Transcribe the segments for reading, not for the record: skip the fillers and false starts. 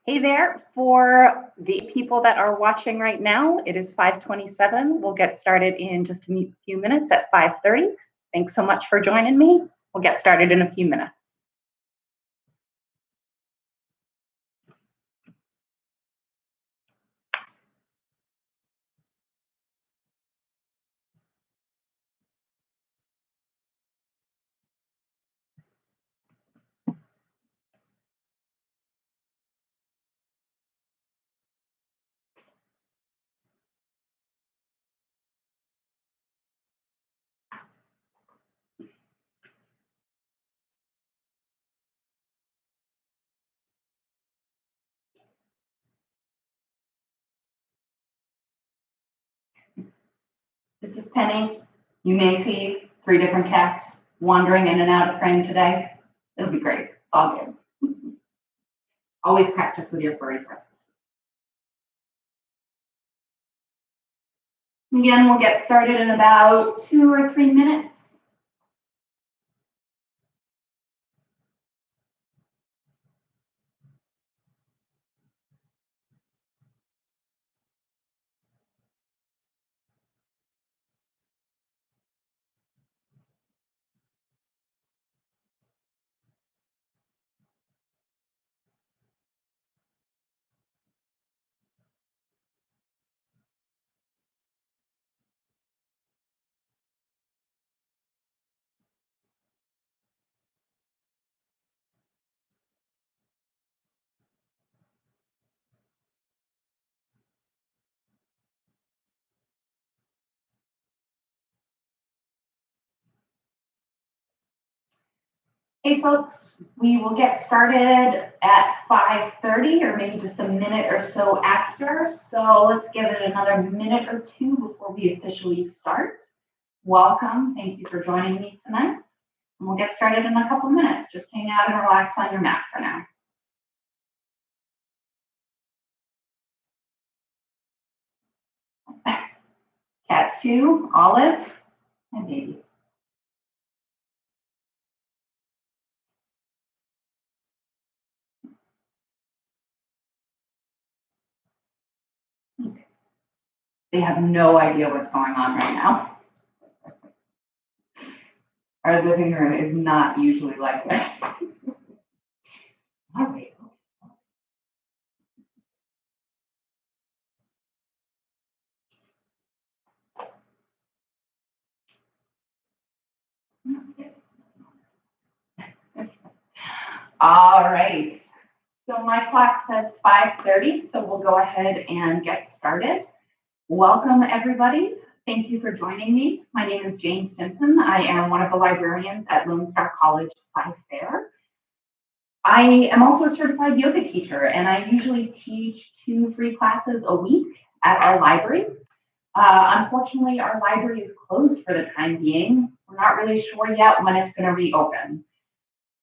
Hey there, for the people that are watching right now, it is 5:27. We'll get started in just a few minutes at 5:30. Thanks so much for joining me. We'll get started in a few minutes. This is Penny. You may see 3 different cats wandering in and out of frame today. It'll be great. It's all good. Always practice with your furry friends. Again, we'll get started in about 2 or 3 minutes. Hey folks, we will get started at 5:30 or maybe just a minute or so after. So let's give it another minute or 2 before we officially start. Welcome, thank you for joining me tonight. And we'll get started in a couple minutes. Just hang out and relax on your mat for now. Cat 2, Olive, and baby. They have no idea what's going on right now. Our living room is not usually like this. All right. All right. So my clock says 5:30, so we'll go ahead and get started. Welcome, everybody. Thank you for joining me. My name is Jane Stimson. I am one of the librarians at Lone Star College CyFair. I am also a certified yoga teacher, and I usually teach 2 free classes a week at our library. Unfortunately, our library is closed for the time being. We're not really sure yet when it's going to reopen.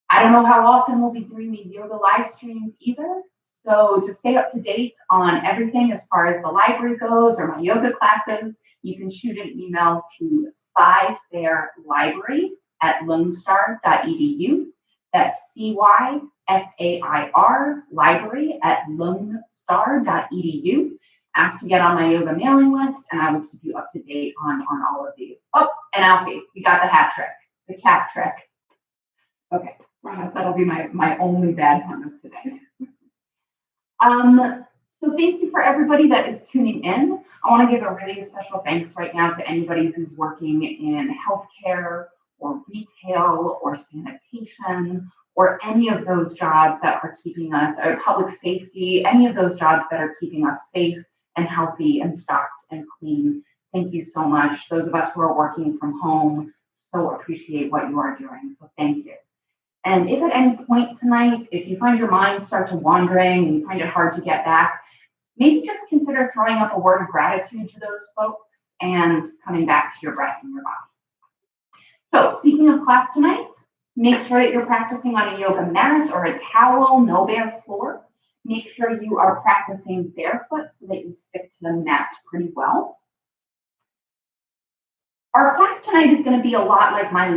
I don't know how often we'll be doing these yoga live streams either. So to stay up to date on everything as far as the library goes or my yoga classes, you can shoot an email to cyfairlibrary@lonestar.edu. That's CYFAIR library@lonestar.edu. Ask to get on my yoga mailing list, and I will keep you up to date on all of these. Oh, and Alfie, we got the hat trick, the cap trick. Okay, promise that'll be my only bad pun of today. So thank you for everybody that is tuning in. I want to give a really special thanks right now to anybody who's working in healthcare or retail or sanitation or any of those jobs that are keeping us, or public safety, any of those jobs that are keeping us safe and healthy and stocked and clean. Thank you so much. Those of us who are working from home so appreciate what you are doing, so thank you. And if at any point tonight, if you find your mind start to wandering and you find it hard to get back, maybe just consider throwing up a word of gratitude to those folks and coming back to your breath and your body. So speaking of class tonight, make sure that you're practicing on a yoga mat or a towel, no bare floor. Make sure you are practicing barefoot so that you stick to the mat pretty well. Our class tonight is going to be a lot like my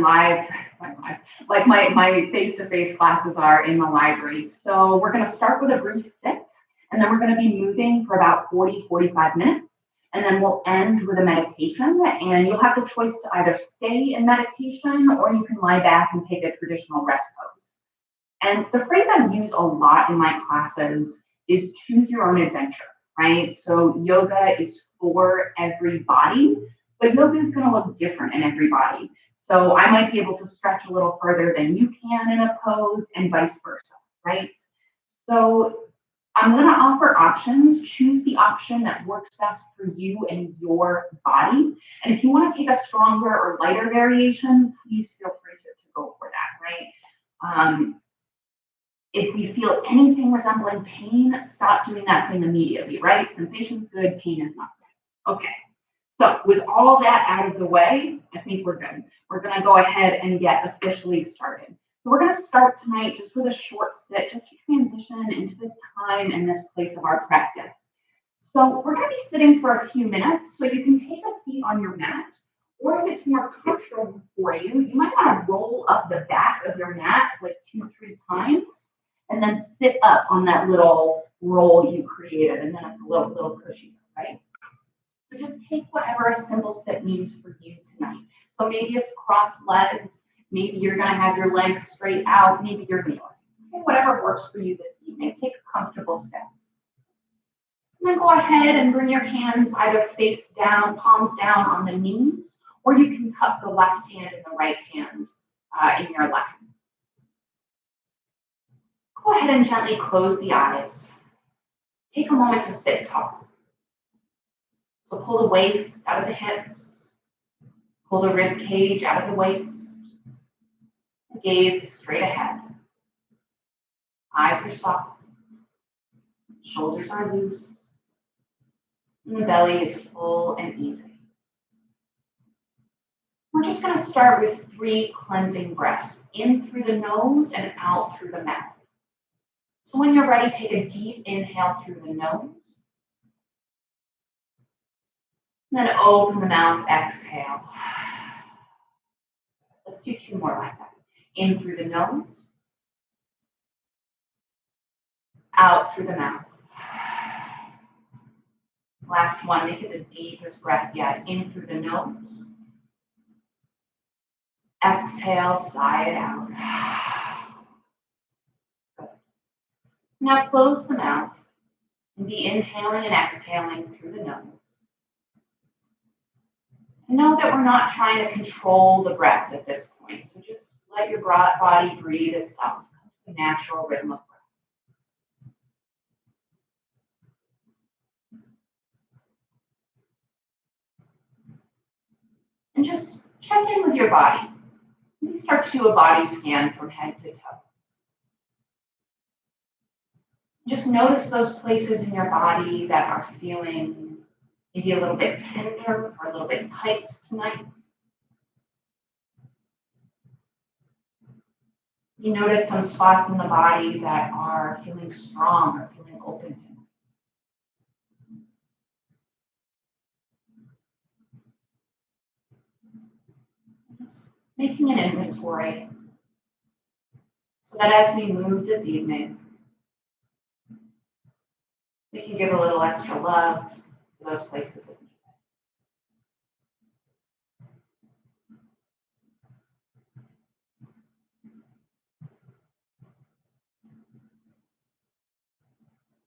face-to-face classes are in the library. So we're going to start with a brief sit. And then we're going to be moving for about 40-45 minutes. And then we'll end with a meditation, and you'll have the choice to either stay in meditation or you can lie back and take a traditional rest pose. And the phrase I use a lot in my classes is choose your own adventure, right? So yoga is for every body, but yoga is going to look different in every body. So I might be able to stretch a little further than you can in a pose and vice versa, right? So I'm going to offer options. Choose the option that works best for you and your body. And if you want to take a stronger or lighter variation, please feel free to go for that, right? If we feel anything resembling pain, stop doing that thing immediately, right? Sensation's good, pain is not good. Okay, so with all that out of the way, I think we're good. We're going to go ahead and get officially started. So we're going to start tonight just with a short sit, just to transition into this time and this place of our practice. So we're going to be sitting for a few minutes, so you can take a seat on your mat, or if it's more comfortable for you, you might want to roll up the back of your mat like 2-3 times, and then sit up on that little roll you created, and then it's a little cushier, right? So just take whatever a simple sit means for you tonight. So maybe it's cross-legged, maybe you're going to have your legs straight out, maybe you're kneeling. Okay, whatever works for you this evening, take a comfortable sit. And then go ahead and bring your hands either face down, palms down on the knees, or you can cup the left hand and the right hand in your lap. Go ahead and gently close the eyes. Take a moment to sit tall. So pull the waist out of the hips, pull the rib cage out of the waist, gaze straight ahead. Eyes are soft, shoulders are loose, and the belly is full and easy. We're just going to start with 3 cleansing breaths, in through the nose and out through the mouth. So when you're ready, take a deep inhale through the nose. And then open the mouth, exhale. Let's do 2 more like that. In through the nose, out through the mouth. Last one, make it the deepest breath yet. In through the nose. Exhale, sigh it out. Good. Now close the mouth and be inhaling and exhaling through the nose. And know that we're not trying to control the breath at this point. So just let your body breathe itself, the natural rhythm of breath. And just check in with your body. Maybe start to do a body scan from head to toe. Just notice those places in your body that are feeling maybe a little bit tender or a little bit tight tonight. You notice some spots in the body that are feeling strong or feeling open tonight. Just making an inventory so that as we move this evening, we can give a little extra love to those places of need.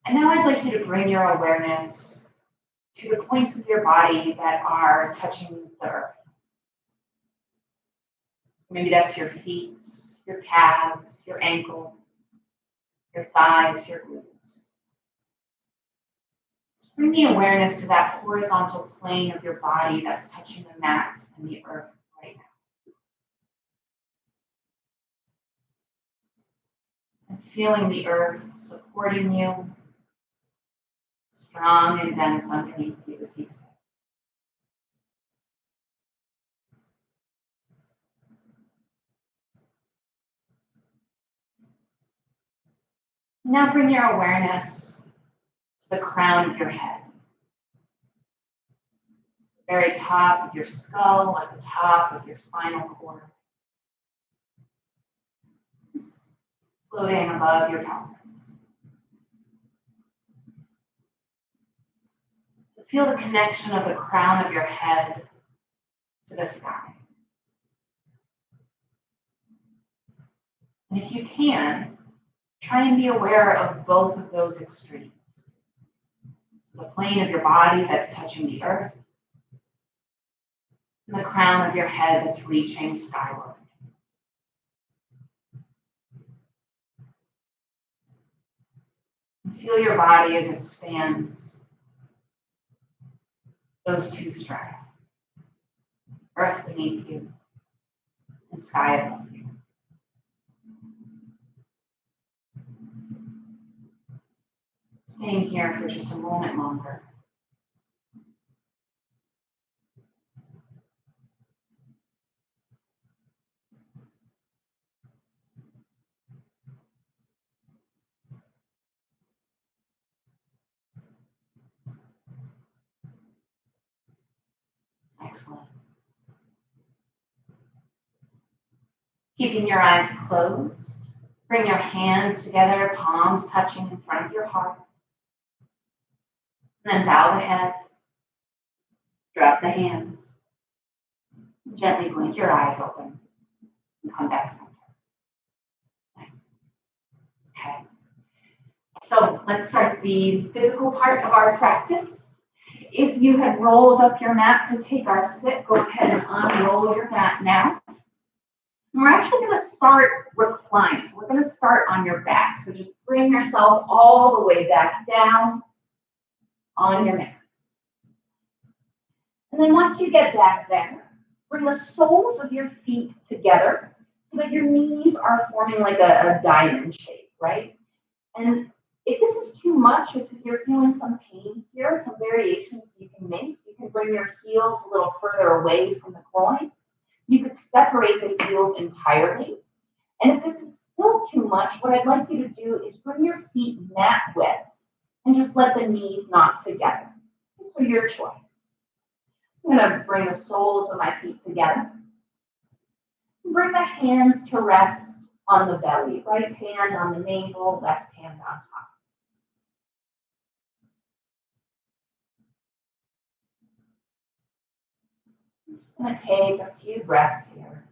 And now I'd like you to bring your awareness to the points of your body that are touching the earth. Maybe that's your feet, your calves, your ankles, your thighs, your glutes. Bring the awareness to that horizontal plane of your body that's touching the mat and the earth right now. And feeling the earth supporting you, strong and dense underneath you as you sit. Now bring your awareness to the crown of your head. The very top of your skull, at the top of your spinal cord. Floating above your pelvis. Feel the connection of the crown of your head to the sky. And if you can, try and be aware of both of those extremes. So the plane of your body that's touching the earth, and the crown of your head that's reaching skyward. And feel your body as it spans those two strata, earth beneath you and sky above you. Staying here for just a moment longer. Excellent. Keeping your eyes closed, bring your hands together, palms touching in front of your heart. And then bow the head, drop the hands, gently blink your eyes open, and come back center. Nice. Okay. So let's start the physical part of our practice. If you had rolled up your mat to take our sit, go ahead and unroll your mat now. And we're actually going to start reclined. So we're going to start on your back. So just bring yourself all the way back down on your mat. And then once you get back there, bring the soles of your feet together so that your knees are forming like a diamond shape, right? And if this is too much, if you're feeling some pain here, some variations you can make. You can bring your heels a little further away from the groin. You could separate the heels entirely. And if this is still too much, what I'd like you to do is bring your feet mat width and just let the knees knock together. So your choice. I'm going to bring the soles of my feet together. Bring the hands to rest on the belly. Right hand on the navel, left hand on top. I'm just going to take a few breaths here.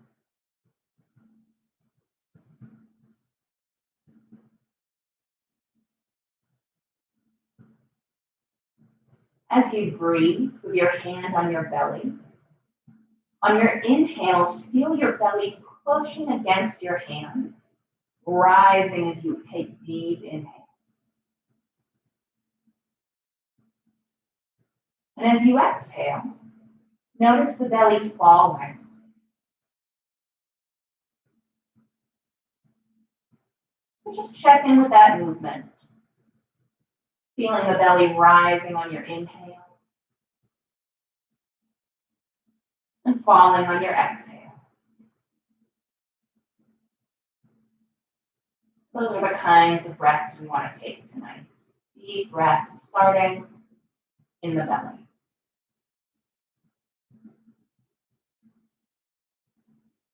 As you breathe with your hand on your belly, on your inhales, feel your belly pushing against your hands, rising as you take deep inhales. And as you exhale, notice the belly falling. So just check in with that movement. Feeling the belly rising on your inhale and falling on your exhale. Those are the kinds of breaths we want to take tonight. Deep breaths starting in the belly.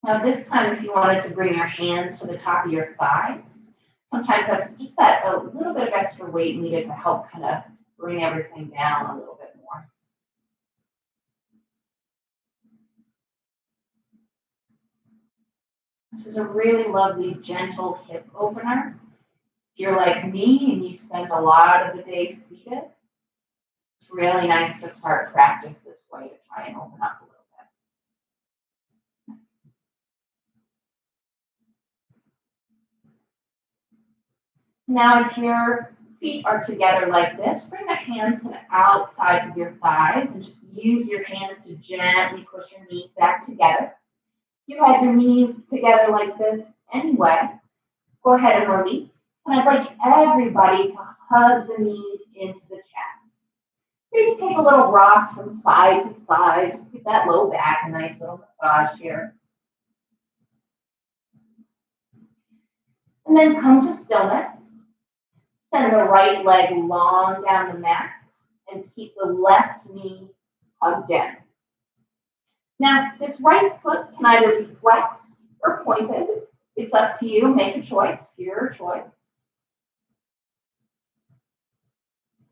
Now this time, if you wanted to bring your hands to the top of your thighs, sometimes that's just that a little bit of extra weight needed to help kind of bring everything down a little bit more. This is a really lovely, gentle hip opener. If you're like me and you spend a lot of the day seated, it's really nice to start practice this way to try and open up a little bit. Now, if your feet are together like this, bring the hands to the outsides of your thighs and just use your hands to gently push your knees back together. You had your knees together like this anyway. Go ahead and release. And I'd like everybody to hug the knees into the chest. Maybe take a little rock from side to side. Just give that low back a nice little massage here. And then come to stillness. Send the right leg long down the mat and keep the left knee hugged in. Now, this right foot can either be flexed or pointed. It's up to you. Make a choice. Your choice.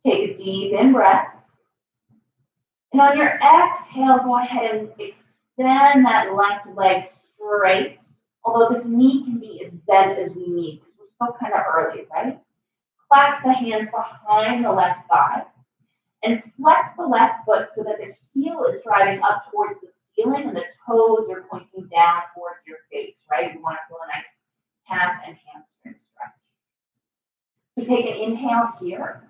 Take a deep in breath. And on your exhale, go ahead and extend that left leg straight, although this knee can be as bent as we need because we're still kind of early, right? Clasp the hands behind the left thigh and flex the left foot so that the heel is driving up towards the ceiling and the toes are pointing down towards your face, right? You want to feel a nice calf and hamstring stretch. So take an inhale here.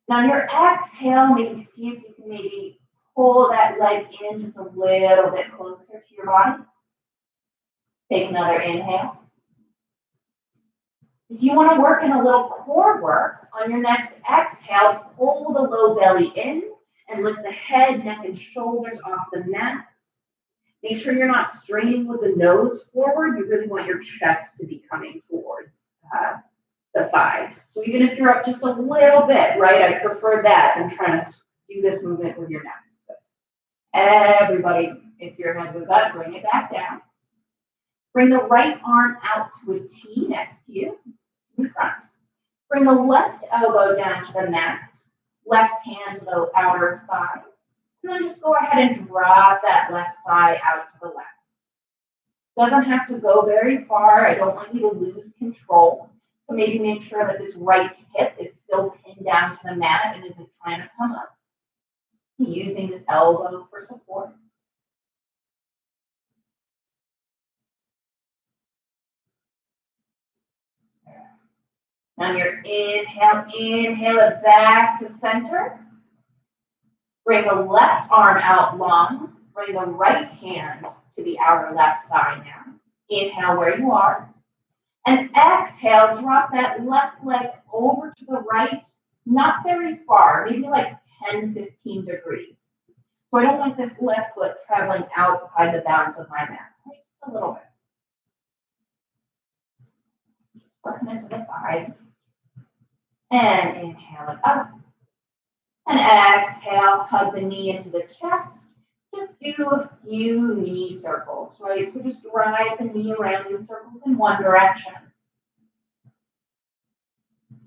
Now on your exhale, maybe see if you can maybe pull that leg in just a little bit closer to your body. Take another inhale. If you want to work in a little core work, on your next exhale, pull the low belly in and lift the head, neck, and shoulders off the mat. Make sure you're not straining with the nose forward. You really want your chest to be coming towards the thigh. So even if you're up just a little bit, right, I prefer that than trying to do this movement with your neck. Everybody, if your head was up, bring it back down. Bring the right arm out to a T next to you in front. Bring the left elbow down to the mat, left hand to the outer thigh. And then just go ahead and drop that left thigh out to the left. Doesn't have to go very far. I don't want you to lose control. So maybe make sure that this right hip is still pinned down to the mat and isn't trying to come up. Using this elbow for support. Now your inhale it back to center. Bring the left arm out long. Bring the right hand to the outer left thigh now. Inhale where you are. And exhale, drop that left leg over to the right, not very far, maybe like 10, 15 degrees. So I don't want this left foot traveling outside the bounds of my mat. Just a little bit. Just working into the thighs. And inhale it up. And exhale, hug the knee into the chest. Just do a few knee circles, right? So just drive the knee around in circles in one direction.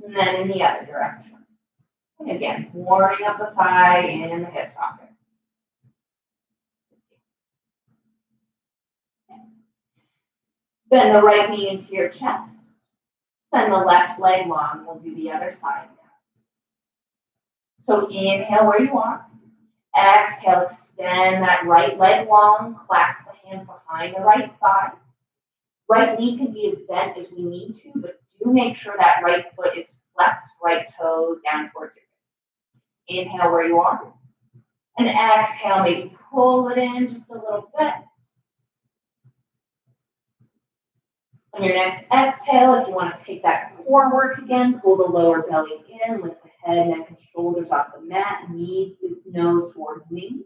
And then in the other direction. And again, warming up the thigh and the hip socket. Bend the right knee into your chest. Send the left leg long. We'll do the other side now. So inhale where you are. Exhale, extend that right leg long. Clasp the hands behind the right thigh. Right knee can be as bent as we need to, but do make sure that right foot is flexed, right toes down towards your face. Inhale where you are. And exhale, maybe pull it in just a little bit. On your next exhale, if you want to take that core work again, pull the lower belly in, lift the head, neck, and shoulders off the mat, knee, nose towards knee.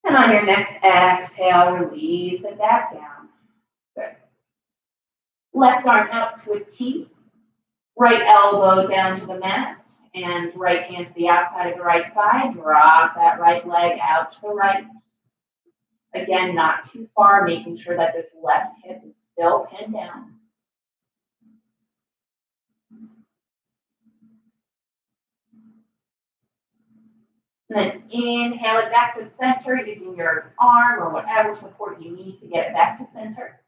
And on your next exhale, release it back down. Good. Left arm out to a T, right elbow down to the mat, and right hand to the outside of the right thigh. Drop that right leg out to the right. Again, not too far, making sure that this left hip is still pinned down. And then inhale it back to center using your arm or whatever support you need to get it back to center.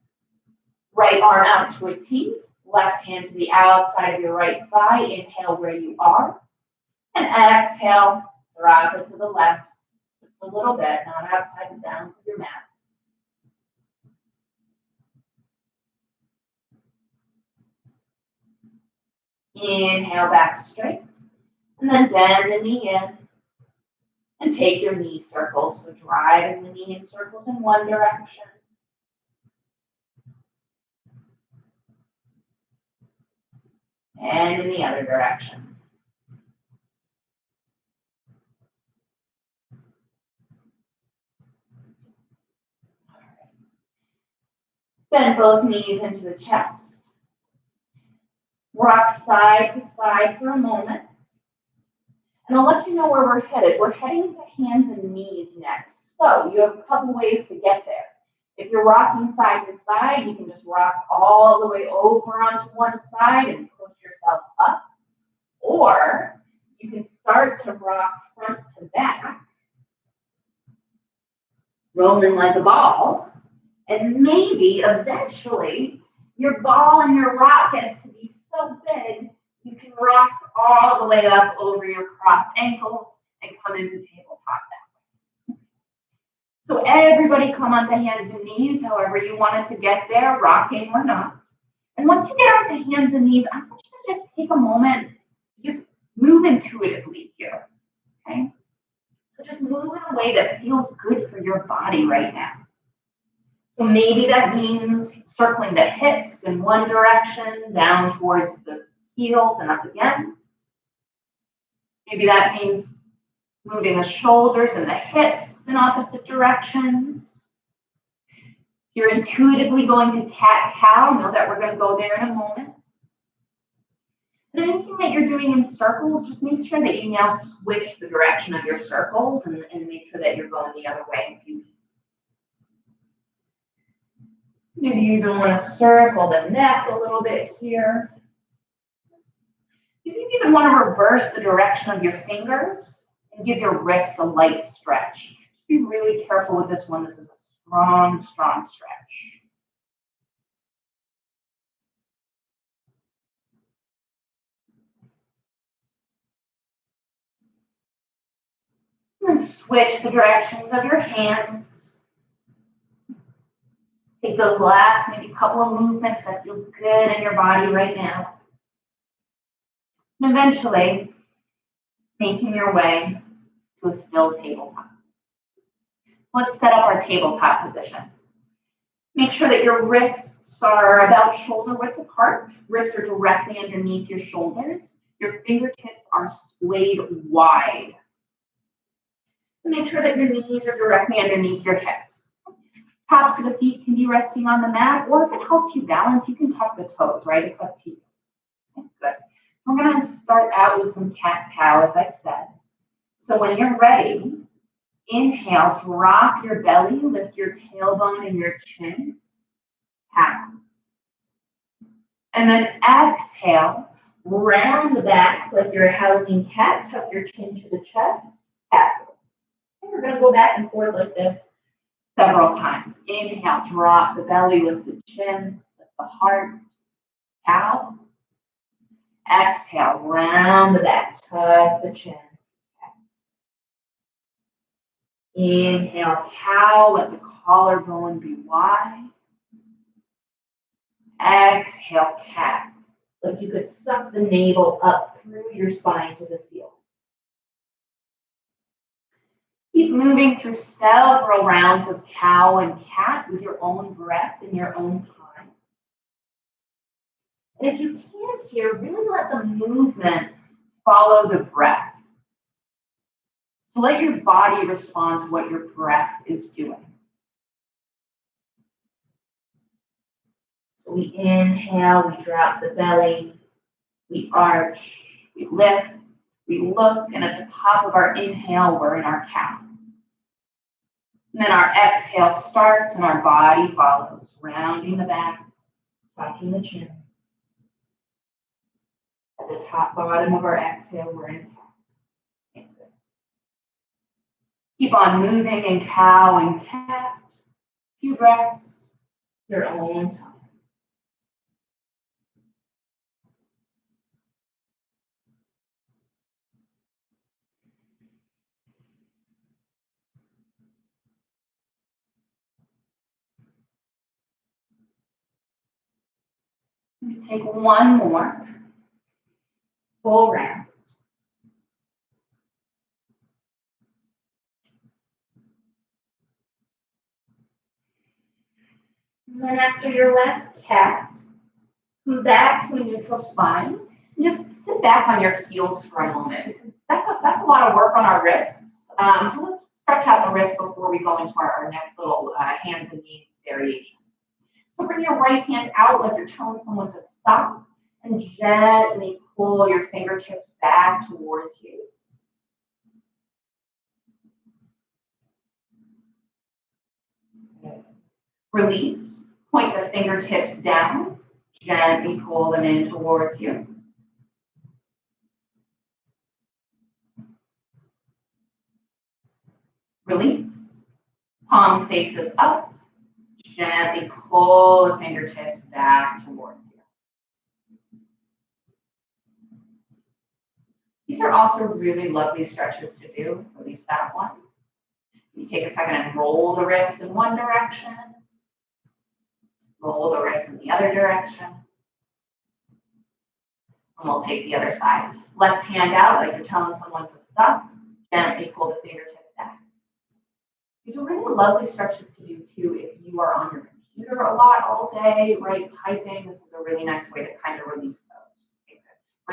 Right arm out to a T, left hand to the outside of your right thigh. Inhale where you are. And exhale, drop it to the left. Just a little bit, not outside the bounds of your mat. Inhale back straight. And then bend the knee in. And take your knee circles. So driving the knee in circles in one direction. And in the other direction. Bend both knees into the chest. Rock side to side for a moment. And I'll let you know where we're headed. We're heading to hands and knees next. So you have a couple ways to get there. If you're rocking side to side, you can just rock all the way over onto one side and push yourself up. Or you can start to rock front to back, rolling like a ball, and maybe eventually your ball and your rock gets to be so big you can rock all the way up over your crossed ankles and come into tabletop that way. So everybody come onto hands and knees, however you wanted to get there, rocking or not. And once you get onto hands and knees, I want you to just take a moment, just move intuitively here, okay? So just move in a way that feels good for your body right now. So maybe that means circling the hips in one direction, down towards the heels and up again. Maybe that means moving the shoulders and the hips in opposite directions. If you're intuitively going to cat-cow, know that we're going to go there in a moment. And anything that you're doing in circles, just make sure that you now switch the direction of your circles and make sure that you're going the other way if you need. Maybe you even want to circle the neck a little bit here. You even want to reverse the direction of your fingers and give your wrists a light stretch. Just be really careful with this one. This is a strong, strong stretch. And switch the directions of your hands. Take those last maybe couple of movements that feels good in your body right now. And eventually, making your way to a still tabletop. Let's set up our tabletop position. Make sure that your wrists are about shoulder width apart. Wrists are directly underneath your shoulders. Your fingertips are splayed wide. Make sure that your knees are directly underneath your hips. Tops of the feet can be resting on the mat, or if it helps you balance, you can tuck the toes, right? It's up to you. Okay, good. We're going to start out with some cat-cow, as I said. So when you're ready, inhale, drop your belly, lift your tailbone and your chin. Cat. And then exhale, round the back like you're a Halloween cat, tuck your chin to the chest. Cat. And we're going to go back and forth like this several times. Inhale, drop the belly, lift the chin, lift the heart. Cow. Exhale, round the back, tuck the chin. Inhale, cow, let the collarbone be wide. Exhale, cat. Like you could suck the navel up through your spine to the ceiling. Keep moving through several rounds of cow and cat with your own breath in your own time. And if you can't here, really let the movement follow the breath. So let your body respond to what your breath is doing. So we inhale, we drop the belly, we arch, we lift, we look, and at the top of our inhale, we're in our cow. And then our exhale starts and our body follows, rounding the back, tucking the chin. At the top bottom of our exhale, we're in cat. Keep on moving in cow and cat. Few breaths, your own time. Take one more full round. And then after your last cat, move back to a neutral spine. And just sit back on your heels for a moment because that's a lot of work on our wrists. So let's stretch out the wrist before we go into our next little hands and knees variation. So bring your right hand out like you're telling someone to stop and gently pull your fingertips back towards you. Release. Point the fingertips down. Gently pull them in towards you. Release. Palm faces up. Gently pull the fingertips back towards you. These are also really lovely stretches to do, at least that one. You take a second and roll the wrists in one direction. Roll the wrists in the other direction. And we'll take the other side. Left hand out like you're telling someone to stop. Gently pull the fingertips back. These are really lovely stretches to do too if you are on your computer a lot all day, right? Typing. This is a really nice way to kind of release those. Okay,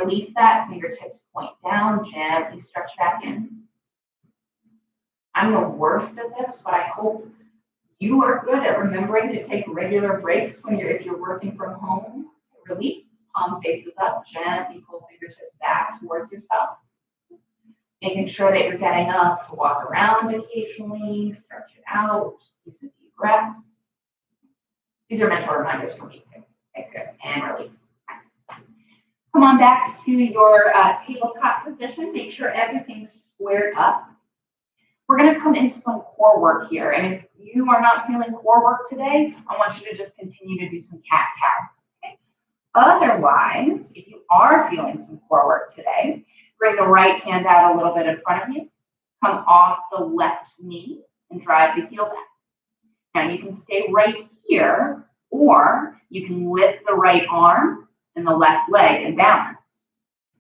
release that, fingertips point down, gently stretch back in. I'm the worst at this, but I hope you are good at remembering to take regular breaks if you're working from home. Release, palm faces up, gently pull fingertips back towards yourself. Making sure that you're getting up to walk around occasionally, stretch it out, do some deep breaths. These are mental reminders for me too. Okay, good. And release. Come on back to your tabletop position. Make sure everything's squared up. We're going to come into some core work here. And if you are not feeling core work today, I want you to just continue to do some cat-cow. Okay? Otherwise, if you are feeling some core work today, bring the right hand out a little bit in front of you. Come off the left knee and drive the heel back. Now you can stay right here, or you can lift the right arm and the left leg and balance.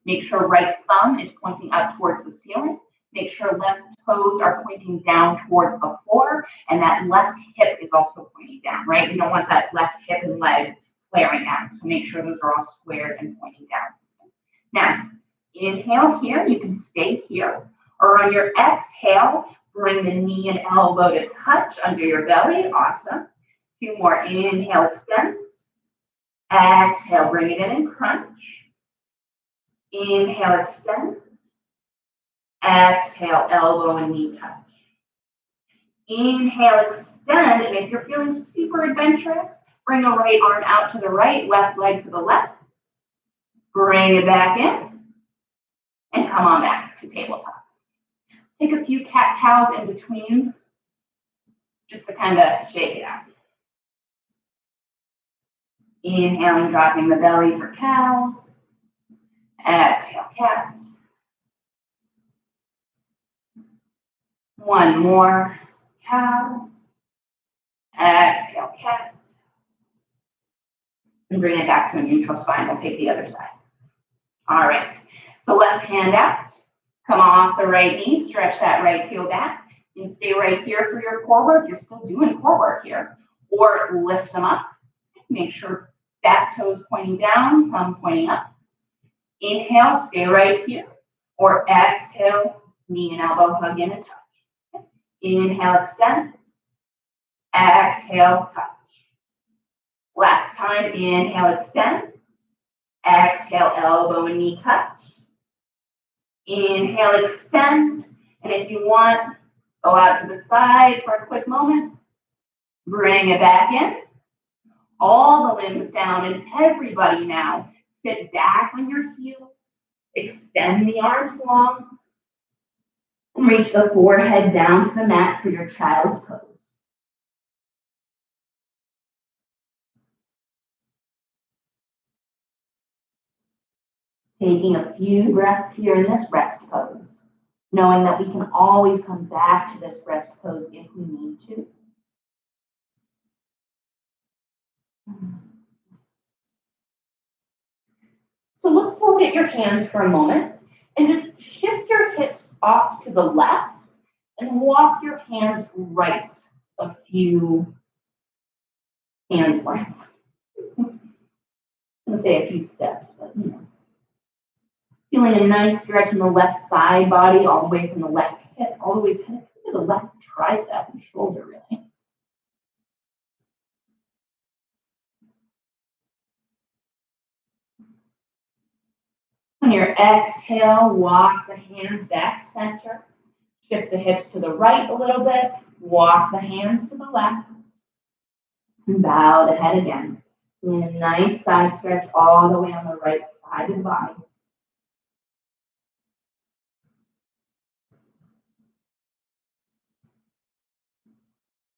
Make sure right thumb is pointing up towards the ceiling. Make sure left toes are pointing down towards the floor, and that left hip is also pointing down, right? You don't want that left hip and leg flaring out. So make sure those are all squared and pointing down. Now, inhale here, you can stay here. Or on your exhale, bring the knee and elbow to touch under your belly. Awesome. 2 more. Inhale, extend. Exhale, bring it in and crunch. Inhale, extend. Exhale, elbow and knee touch. Inhale, extend. And if you're feeling super adventurous, bring the right arm out to the right, left leg to the left. Bring it back in. And come on back to tabletop. Take a few cat-cows in between, just to kind of shake it out. Inhaling, dropping the belly for cow. Exhale, cat. 1 more, cow. Exhale, cat. And bring it back to a neutral spine. We'll take the other side. All right, so left hand out. Come off the right knee, stretch that right heel back, and stay right here for your core work. You're still doing core work here. Or lift them up. Make sure back toes pointing down, thumb pointing up. Inhale, stay right here. Or exhale, knee and elbow hug in and touch. Inhale, extend. Exhale, touch. Last time, inhale, extend. Exhale, elbow and knee touch. Inhale, extend. And if you want, go out to the side for a quick moment. Bring it back in. All the limbs down, and everybody now sit back on your heels. Extend the arms long. And reach the forehead down to the mat for your child's pose. Taking a few breaths here in this rest pose, knowing that we can always come back to this rest pose if we need to. So look forward at your hands for a moment and just shift your hips off to the left and walk your hands right a few hands lengths. I'm going to say a few steps, but you know. Feeling a nice stretch in the left side body, all the way from the left hip, all the way to the left tricep and shoulder, really. On your exhale, walk the hands back center. Shift the hips to the right a little bit. Walk the hands to the left. And bow the head again. And a nice side stretch all the way on the right side of the body.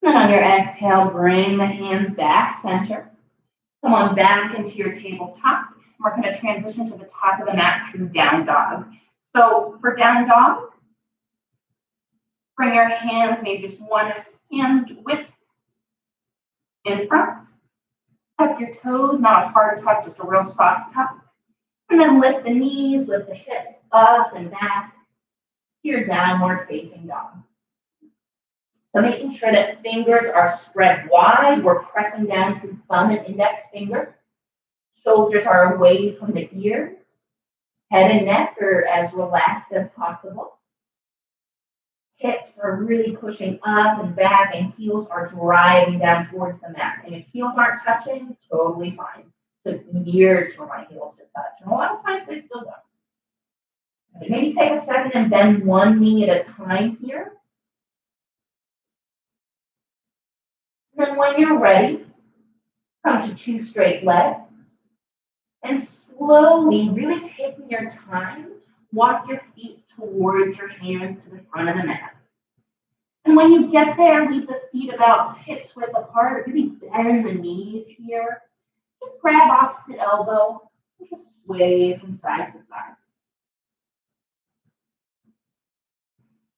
Then on your exhale, bring the hands back center. Come on back into your tabletop. We're going to transition to the top of the mat through down dog. So for down dog, bring your hands, maybe just one hand width in front. Tuck your toes, not a hard tuck, just a real soft tuck. And then lift the knees, lift the hips up and back to your downward facing dog. So making sure that fingers are spread wide. We're pressing down through thumb and index finger. Shoulders are away from the ears. Head and neck are as relaxed as possible. Hips are really pushing up and back, and heels are driving down towards the mat. And if heels aren't touching, totally fine. Took years for my heels to touch, and a lot of times they still don't. Maybe take a second and bend one knee at a time here. Then when you're ready, come to two straight legs. And slowly, really taking your time, walk your feet towards your hands to the front of the mat. And when you get there, leave the feet about hips width apart. Really bend the knees here. Just grab opposite elbow and just sway from side to side.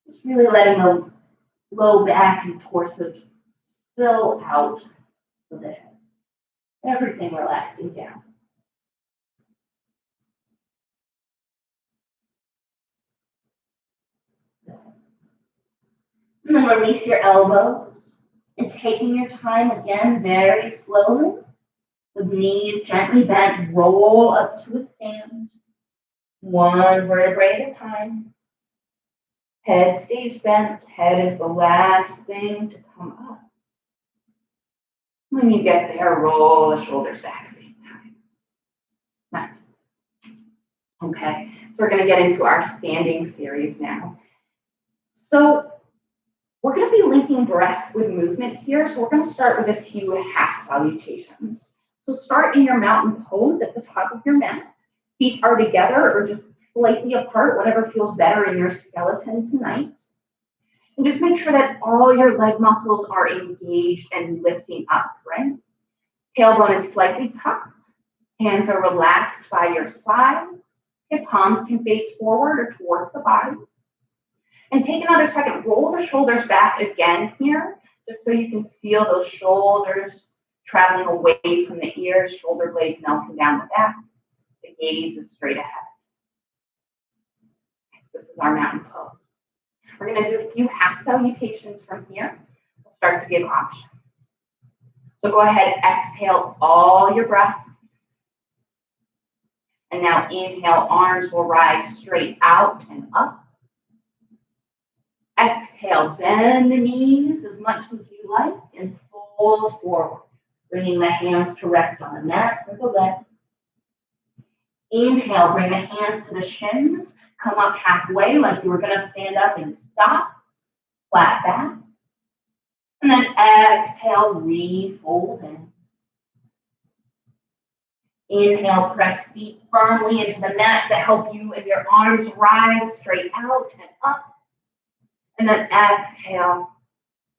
Just really letting the low back and torso just spill out of the head. Everything relaxing down. And then release your elbows. And taking your time again, very slowly, with knees gently bent, roll up to a stand. One vertebrae at a time. Head stays bent. Head is the last thing to come up. When you get there, roll the shoulders back a few times. Nice. Okay, so we're going to get into our standing series now. So we're going to be linking breath with movement here. So we're going to start with a few half salutations. So start in your mountain pose at the top of your mat. Feet are together or just slightly apart, whatever feels better in your skeleton tonight. And just make sure that all your leg muscles are engaged and lifting up, right? Tailbone is slightly tucked. Hands are relaxed by your sides. Your palms can face forward or towards the body. And take another second, roll the shoulders back again here, just so you can feel those shoulders traveling away from the ears, shoulder blades melting down the back. The gaze is straight ahead. This is our mountain pose. We're going to do a few half salutations from here. We'll start to give options. So go ahead, exhale all your breath. And now inhale, arms will rise straight out and up. Exhale, bend the knees as much as you like and fold forward, bringing the hands to rest on the mat for the legs. Inhale, bring the hands to the shins. Come up halfway like you were going to stand up and stop. Flat back. And then exhale, refold in. Inhale, press feet firmly into the mat to help you and your arms rise straight out and up. And then exhale,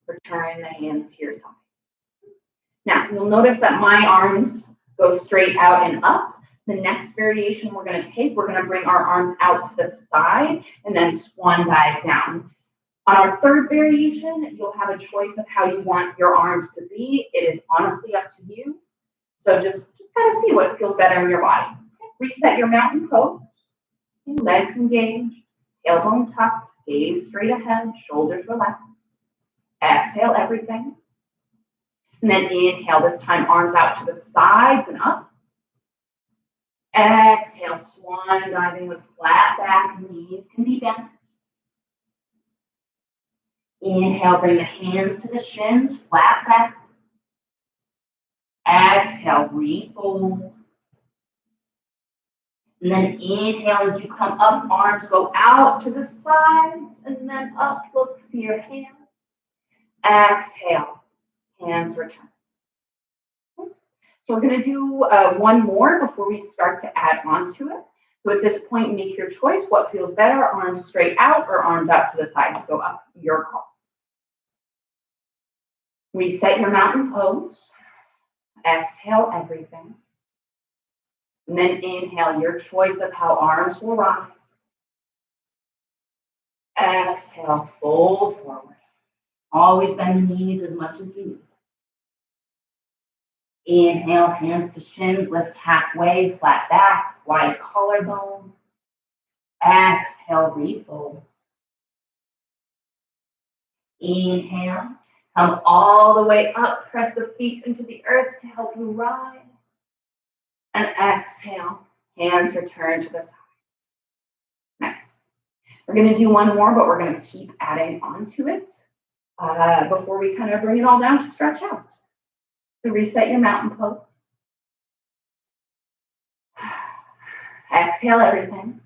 return the hands to your side. Now, you'll notice that my arms go straight out and up. The next variation we're going to take, we're going to bring our arms out to the side and then swan dive down. On our third variation, you'll have a choice of how you want your arms to be. It is honestly up to you. So just kind of see what feels better in your body. Reset your mountain pose. Legs engaged, tailbone tucked, gaze straight ahead, shoulders relaxed. Exhale everything. And then inhale, this time arms out to the sides and up. Exhale, swan diving with flat back, knees can be bent. Inhale, bring the hands to the shins, flat back. Exhale, refold. And then inhale as you come up, arms go out to the sides and then up, look, see your hands. Exhale, hands return. So we're going to do one more before we start to add on to it. So at this point, make your choice. What feels better, arms straight out or arms out to the side to go up? Your call. Reset your mountain pose. Exhale everything. And then inhale your choice of how arms will rise. Exhale, fold forward. Always bend the knees as much as you need. Inhale, hands to shins, lift halfway, flat back, wide collarbone. Exhale, refold. Inhale, come all the way up, press the feet into the earth to help you rise. And exhale, hands return to the side. Nice. We're going to do one more, but we're going to keep adding on to it before we kind of bring it all down to stretch out. So reset your mountain pose. Exhale everything.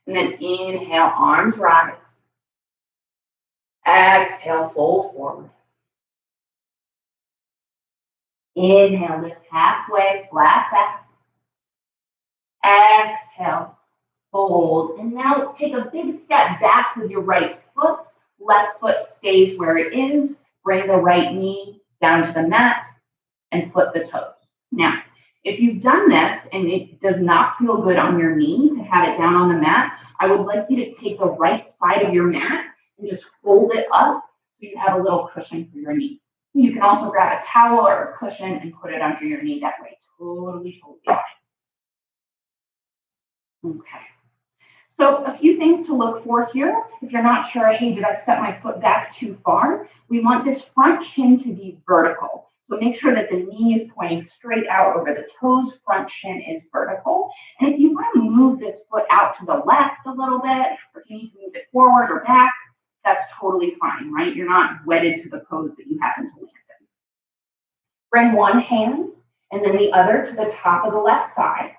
And then inhale, arms rise. Exhale, fold forward. Inhale, lift halfway, flat back. Exhale, fold. And now take a big step back with your right foot. Left foot stays where it is. Bring the right knee down to the mat and flip the toes. Now, if you've done this and it does not feel good on your knee to have it down on the mat, I would like you to take the right side of your mat and just fold it up so you have a little cushion for your knee. You can also grab a towel or a cushion and put it under your knee that way. Totally fine. Okay. So a few things to look for here. If you're not sure, hey, did I step my foot back too far? We want this front shin to be vertical. So make sure that the knee is pointing straight out over the toes, front shin is vertical. And if you want to move this foot out to the left a little bit, or if you need to move it forward or back, that's totally fine, right? You're not wedded to the pose that you happen to land in. Bring one hand and then the other to the top of the left thigh.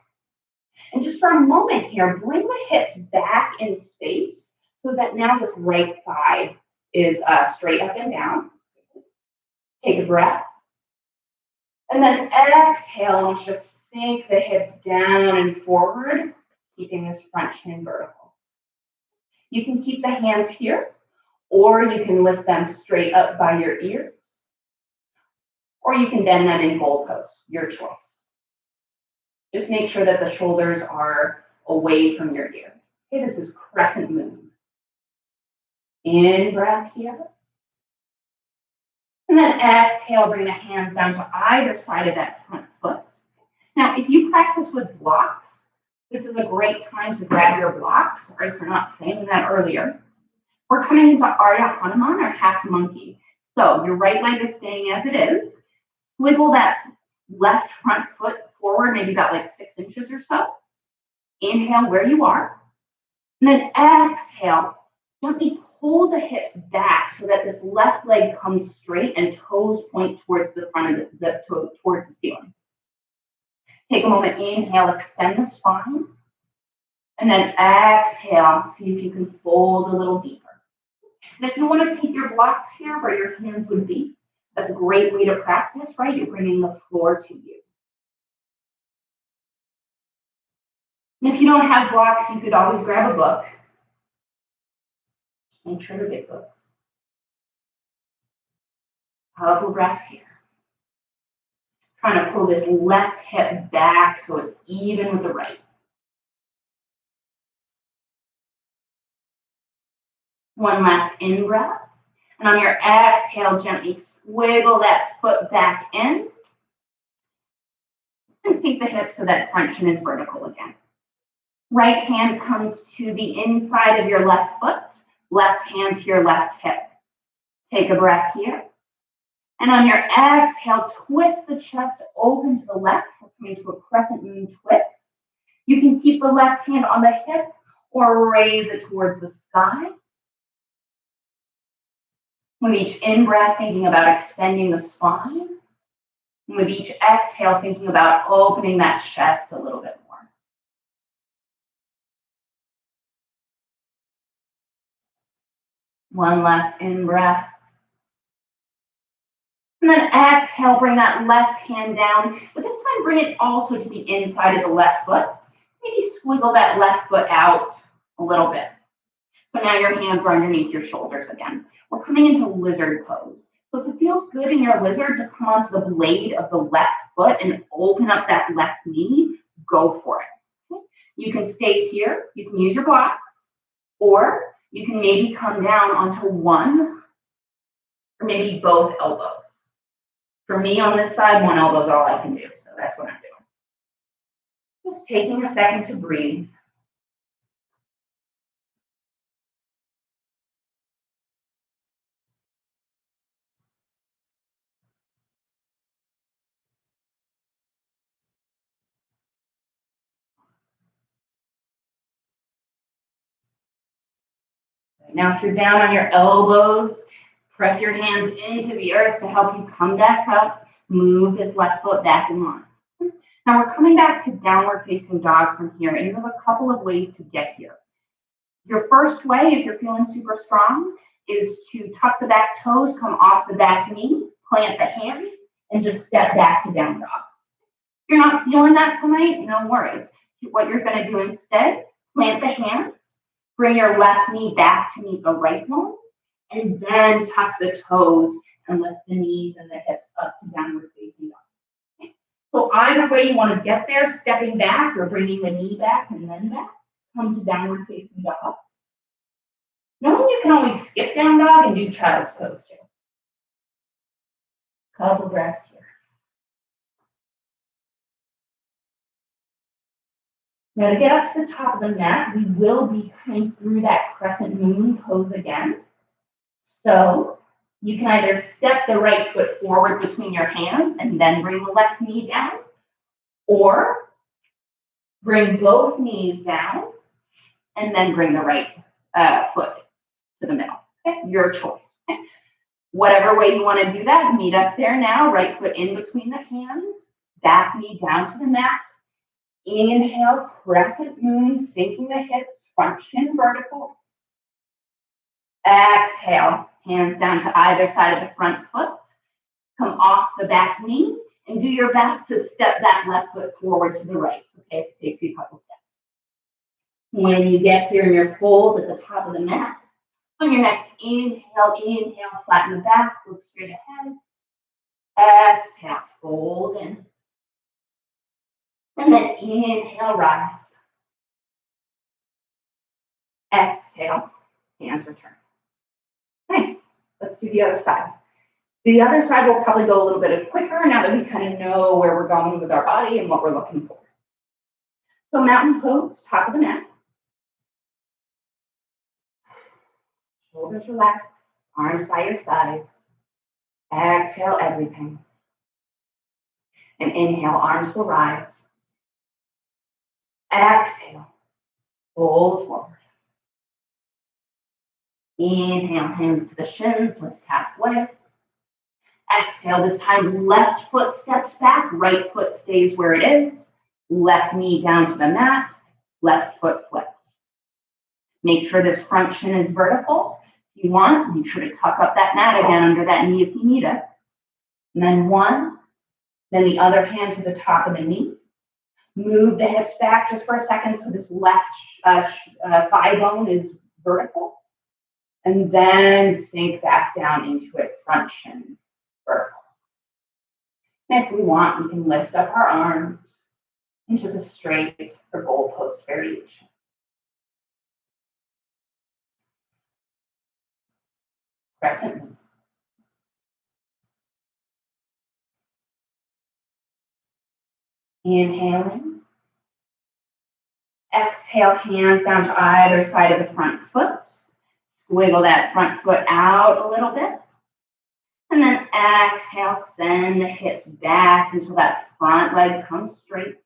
And just for a moment here, bring the hips back in space so that now this right thigh is straight up and down. Take a breath. And then exhale, I want you to sink the hips down and forward, keeping this front shin vertical. You can keep the hands here, or you can lift them straight up by your ears, or you can bend them in bowl pose, your choice. Just make sure that the shoulders are away from your ears. Okay, this is crescent moon. In breath here. And then exhale, bring the hands down to either side of that front foot. Now, if you practice with blocks, this is a great time to grab your blocks. Sorry for not saying that earlier. We're coming into Ardha Hanuman, or half monkey. So your right leg is staying as it is. Swivel that left front foot forward, maybe about like 6 inches or so. Inhale where you are. And then exhale, gently pull the hips back so that this left leg comes straight and toes point towards the front of the toe, towards the ceiling. Take a moment, inhale, extend the spine. And then exhale, see if you can fold a little deeper. And if you want to take your blocks here where your hands would be, that's a great way to practice, right? You're bringing the floor to you. And if you don't have blocks, you could always grab a book. Make sure they're big books. Couple breaths here. Trying to pull this left hip back so it's even with the right. One last in-breath. And on your exhale, gently swiggle that foot back in. And sink the hips so that front shin is vertical again. Right hand comes to the inside of your left foot. Left hand to your left hip. Take a breath here. And on your exhale, twist the chest open to the left. We're coming to a crescent moon twist. You can keep the left hand on the hip or raise it towards the sky. With each in-breath, thinking about extending the spine. And with each exhale, thinking about opening that chest a little bit more. One last in-breath. And then exhale, bring that left hand down, but this time bring it also to the inside of the left foot. Maybe squiggle that left foot out a little bit. So now your hands are underneath your shoulders again. We're coming into lizard pose. So if it feels good in your lizard to come onto the blade of the left foot and open up that left knee, go for it. Okay? You can stay here, you can use your blocks, or you can maybe come down onto one or maybe both elbows. For me on this side, one elbow is all I can do, so that's what I'm doing. Just taking a second to breathe. Now, if you're down on your elbows, press your hands into the earth to help you come back up. Move this left foot back in line. Now we're coming back to downward facing dog from here, and you have a couple of ways to get here. Your first way, if you're feeling super strong, is to tuck the back toes, come off the back knee, plant the hands, and just step back to down dog. If you're not feeling that tonight, no worries. What you're going to do instead, plant the hands, bring your left knee back to meet the right one, and then tuck the toes and lift the knees and the hips up to downward facing dog. Okay. So either way you want to get there, stepping back or bringing the knee back and then back, come to downward facing dog. Knowing you can always skip down dog and do child's pose too. Couple breaths here. Now to get up to the top of the mat, we will be coming through that crescent moon pose again. So you can either step the right foot forward between your hands and then bring the left knee down, or bring both knees down and then bring the right foot to the middle. Okay? Your choice. Okay? Whatever way you want to do that, meet us there now. Right foot in between the hands, back knee down to the mat. Inhale, crescent moon, sinking the hips, front shin vertical. Exhale, hands down to either side of the front foot. Come off the back knee and do your best to step that left foot forward to the right. Okay, it takes you a couple steps. When you get here in your fold at the top of the mat, on your next inhale, flatten the back, look straight ahead. Exhale, fold in. And then inhale, rise. Exhale, hands return. Nice. Let's do the other side. The other side will probably go a little bit quicker now that we kind of know where we're going with our body and what we're looking for. So mountain pose, top of the mat. Shoulders relaxed, arms by your sides. Exhale everything. And inhale, arms will rise. Exhale, fold forward. Inhale, hands to the shins, lift halfway. Exhale, this time left foot steps back, right foot stays where it is. Left knee down to the mat, left foot flips. Make sure this front shin is vertical. If you want, make sure to tuck up that mat again under that knee if you need it. And then one, then the other hand to the top of the knee. Move the hips back just for a second so this left thigh bone is vertical. And then sink back down into it, front shin vertical. And if we want, we can lift up our arms into the straight or goalpost variation. Crescent moon. Inhaling. Exhale, hands down to either side of the front foot. Squiggle that front foot out a little bit. And then exhale, send the hips back until that front leg comes straight.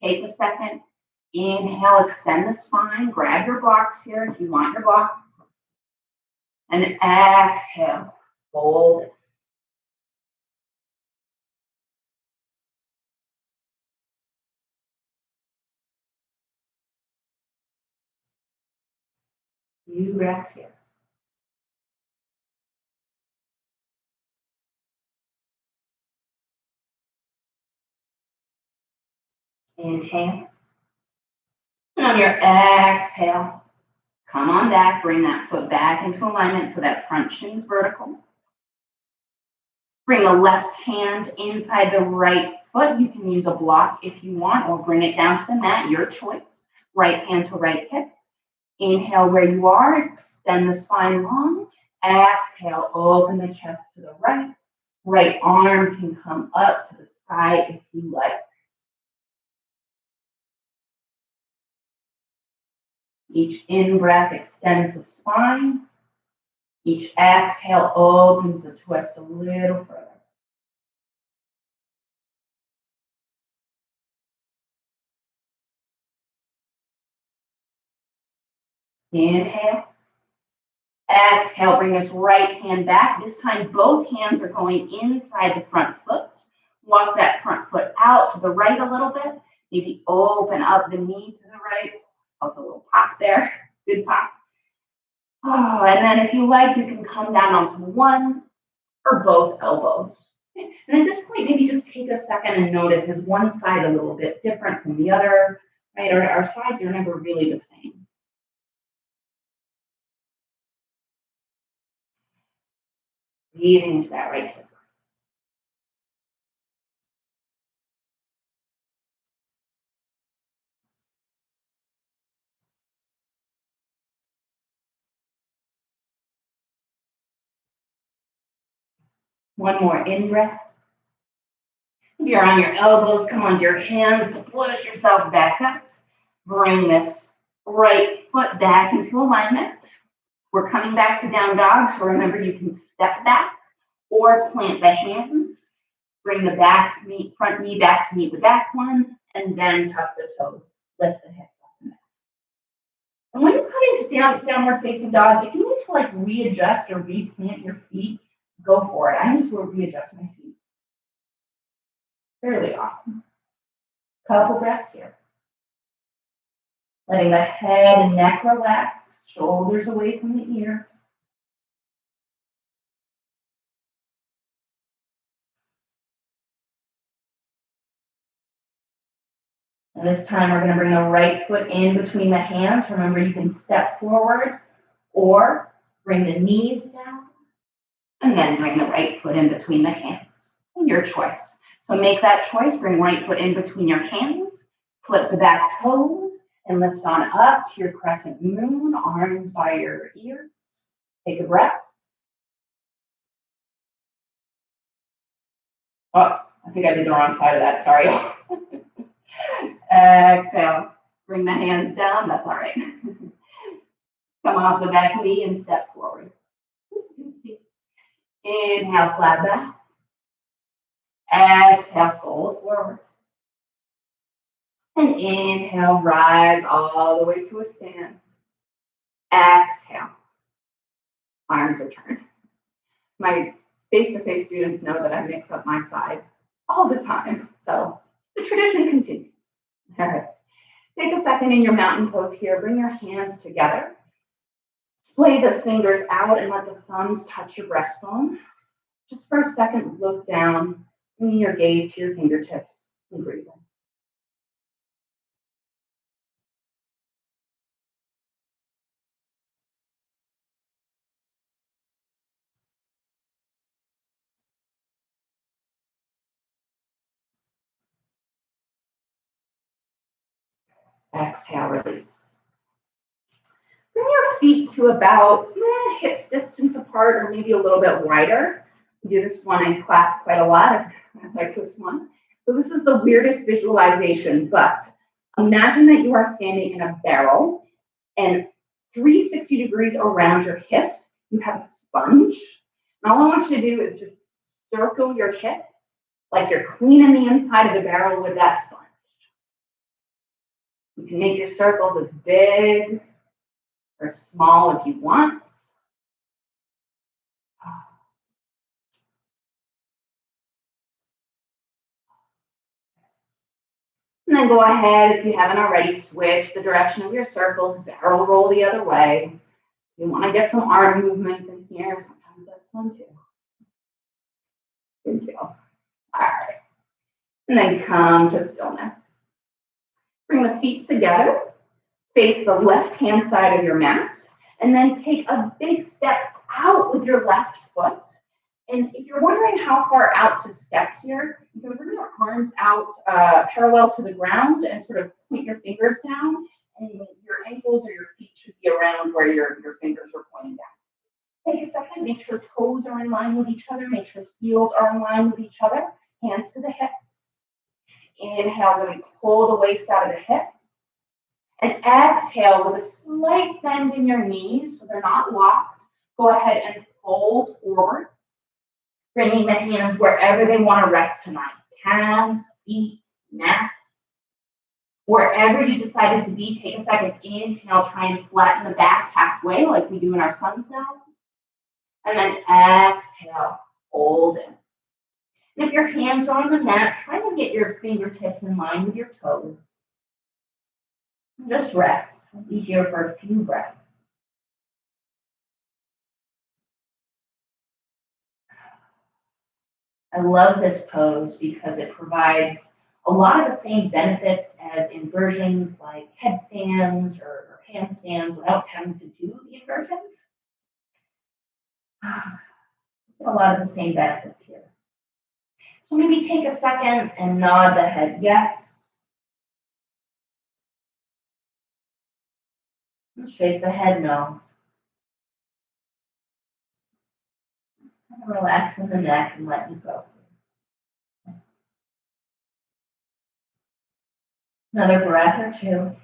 Take a second. Inhale, extend the spine. Grab your blocks here if you want your blocks. And exhale, fold it. Few breaths here. Inhale. And on your exhale, come on back, bring that foot back into alignment so that front shin's vertical. Bring the left hand inside the right foot. You can use a block if you want, or bring it down to the mat, your choice. Right hand to right hip. Inhale where you are, extend the spine long. Exhale, open the chest to the right. Right arm can come up to the sky if you like. Each in-breath extends the spine. Each exhale opens the twist a little further. Inhale. Exhale, bring this right hand back. This time, both hands are going inside the front foot. Walk that front foot out to the right a little bit. Maybe open up the knee to the right. Felt a little pop there. Good pop. Oh, and then if you like, you can come down onto one or both elbows. Okay. And at this point, maybe just take a second and notice, is one side a little bit different from the other, right? Our sides are never really the same. Breathing into that right hip. One more in-breath. If you're on your elbows, come onto your hands to push yourself back up. Bring this right foot back into alignment. We're coming back to down dog, so remember you can step back or plant the hands. Bring the front knee back to meet the back one, and then tuck the toes. Lift the hips up and back. And when you come into downward facing dog, if you need to like readjust or replant your feet, go for it. I need to readjust my feet fairly often. Couple breaths here. Letting the head and neck relax, shoulders away from the ears. And this time we're going to bring the right foot in between the hands. Remember, you can step forward or bring the knees down and then bring the right foot in between the hands. Your choice. So make that choice. Bring right foot in between your hands. Flip the back toes and lift on up to your crescent moon, arms by your ears. Take a breath. Oh, I think I did the wrong side of that. Sorry. Exhale. Bring the hands down. That's all right. Come off the back knee and step forward. Inhale, flat back. Exhale, fold forward. And inhale, rise all the way to a stand. Exhale. Arms return. My face-to-face students know that I mix up my sides all the time. So the tradition continues. All right. Take a second in your mountain pose here. Bring your hands together. Splay the fingers out and let the thumbs touch your breastbone. Just for a second, look down, bringing your gaze to your fingertips and breathe in. Exhale, release. Bring your feet to about hips distance apart or maybe a little bit wider. We do this one in class quite a lot. I like this one. So this is the weirdest visualization, but imagine that you are standing in a barrel and 360 degrees around your hips, you have a sponge. And all I want you to do is just circle your hips like you're cleaning the inside of the barrel with that sponge. You can make your circles as big or small as you want. And then go ahead, if you haven't already, switch the direction of your circles, barrel roll the other way. You want to get some arm movements in here. Sometimes that's fun too. Good deal. All right. And then come to stillness. Bring the feet together, face the left-hand side of your mat, and then take a big step out with your left foot. And if you're wondering how far out to step here, you can bring your arms out parallel to the ground and sort of point your fingers down, and your ankles or your feet should be around where your fingers are pointing down. Take a second, make sure toes are in line with each other, make sure heels are in line with each other, hands to the hips. Inhale, really pull the waist out of the hips. And exhale with a slight bend in your knees so they're not locked. Go ahead and fold forward, bringing the hands wherever they want to rest tonight. Calves, feet, mat. Wherever you decided to be, take a second. Inhale, try and flatten the back halfway like we do in our sun cells. And then exhale, fold in. And if your hands are on the mat, try to get your fingertips in line with your toes. Just rest. We'll be here for a few breaths. I love this pose because it provides a lot of the same benefits as inversions like headstands or handstands without having to do the inversions. A lot of the same benefits here. So maybe take a second and nod the head yes. And shake the head no. Relax in the neck and let you go. Another breath or two.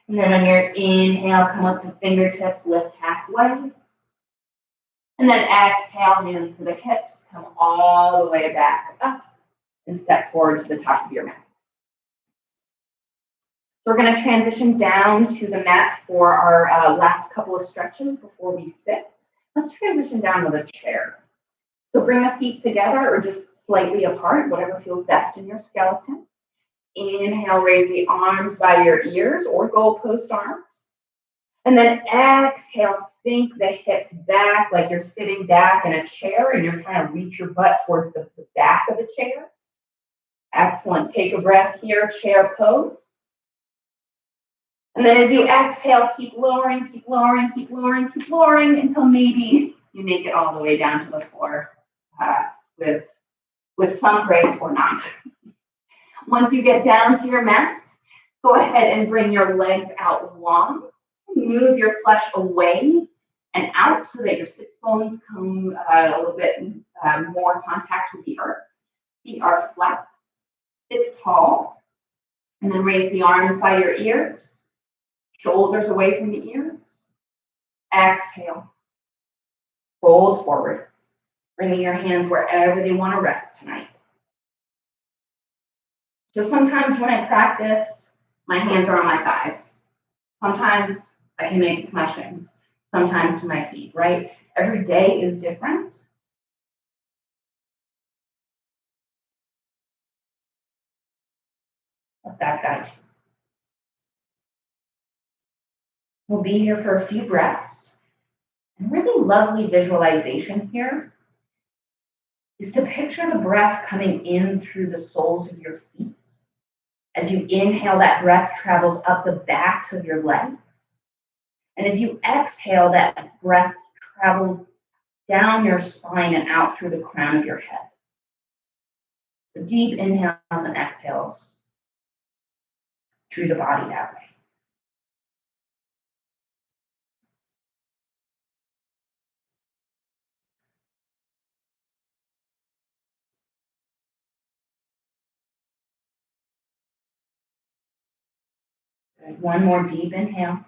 And then on your inhale, come up to fingertips, lift halfway. And then exhale, hands to the hips, come all the way back up and step forward to the top of your mat. So we're going to transition down to the mat for our last couple of stretches before we sit. Let's transition down to the chair. So bring the feet together or just slightly apart, whatever feels best in your skeleton. Inhale, raise the arms by your ears or goalpost arms. And then exhale, sink the hips back like you're sitting back in a chair and you're trying to reach your butt towards the back of the chair. Excellent. Take a breath here, chair pose. And then as you exhale, keep lowering, keep lowering, keep lowering, keep lowering until maybe you make it all the way down to the floor with some grace or not. Once you get down to your mat, go ahead and bring your legs out long. Move your flesh away and out so that your sits bones come a little bit more contact with the earth. Feet are flat. Sit tall. And then raise the arms by your ears. Shoulders away from the ears. Exhale. Fold forward. Bringing your hands wherever they want to rest tonight. So sometimes when I practice, my hands are on my thighs. Sometimes I can make it to my shins. Sometimes to my feet, right? Every day is different. Let that guide you. We'll be here for a few breaths. And really lovely visualization here is to picture the breath coming in through the soles of your feet. As you inhale, that breath travels up the backs of your legs. And as you exhale, that breath travels down your spine and out through the crown of your head. So deep inhales and exhales through the body that way. Good. One more deep inhale.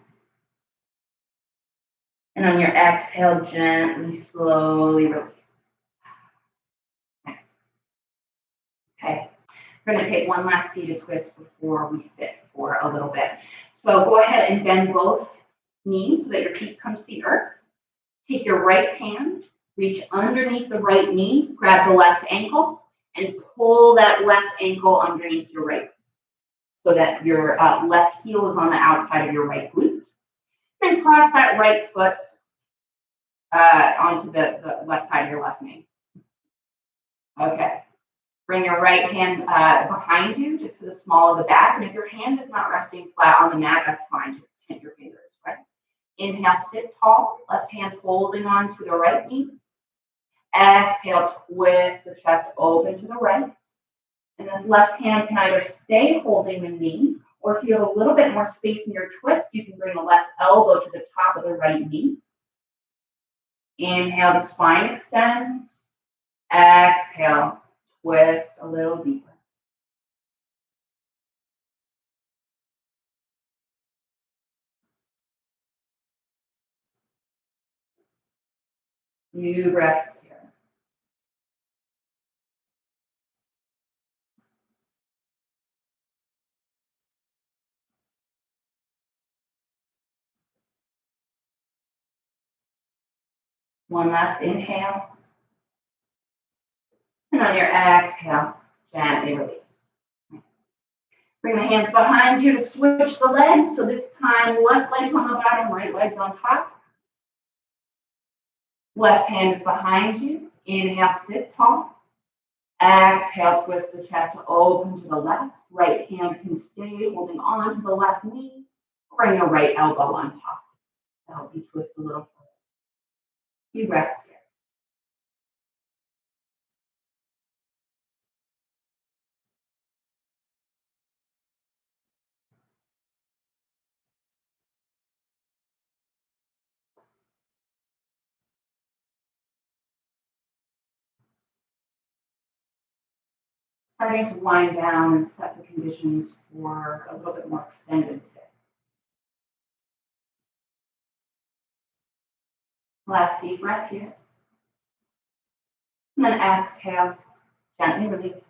And on your exhale, gently, slowly release. Nice. Okay. We're going to take one last seated twist before we sit for a little bit. So go ahead and bend both knees so that your feet come to the earth. Take your right hand, reach underneath the right knee, grab the left ankle, and pull that left ankle underneath your right, so that your left heel is on the outside of your right glute. Then cross that right foot onto the left side of your left knee. Okay. Bring your right hand behind you, just to the small of the back. And if your hand is not resting flat on the mat, that's fine. Just hit your fingers, right? Inhale, sit tall. Left hand's holding on to the right knee. Exhale, twist the chest open to the right. And this left hand can either stay holding the knee, or if you have a little bit more space in your twist, you can bring the left elbow to the top of the right knee. Inhale, the spine extends. Exhale, twist a little deeper. Few breaths here. One last inhale. And on your exhale, gently release. Bring the hands behind you to switch the legs. So this time, left leg's on the bottom, right leg's on top. Left hand is behind you. Inhale, sit tall. Exhale, twist the chest open to the left. Right hand can stay holding on to the left knee. Bring the right elbow on top to help you twist a little further. Few breaths here. Starting to wind down and set the conditions for a little bit more extended sit. Last deep breath here. And then exhale, gently release.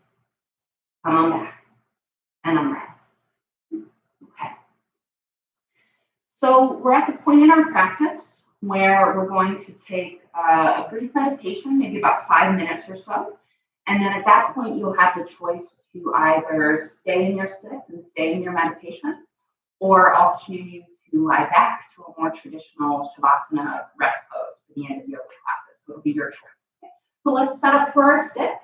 Come on back. And unwrap. Okay. So we're at the point in our practice where we're going to take a brief meditation, maybe about 5 minutes or so. And then at that point, you'll have the choice to either stay in your sit and stay in your meditation, or I'll cue you to lie back to a more traditional Shavasana rest pose for the end of yoga classes. So it'll be your choice. So let's set up for our sit.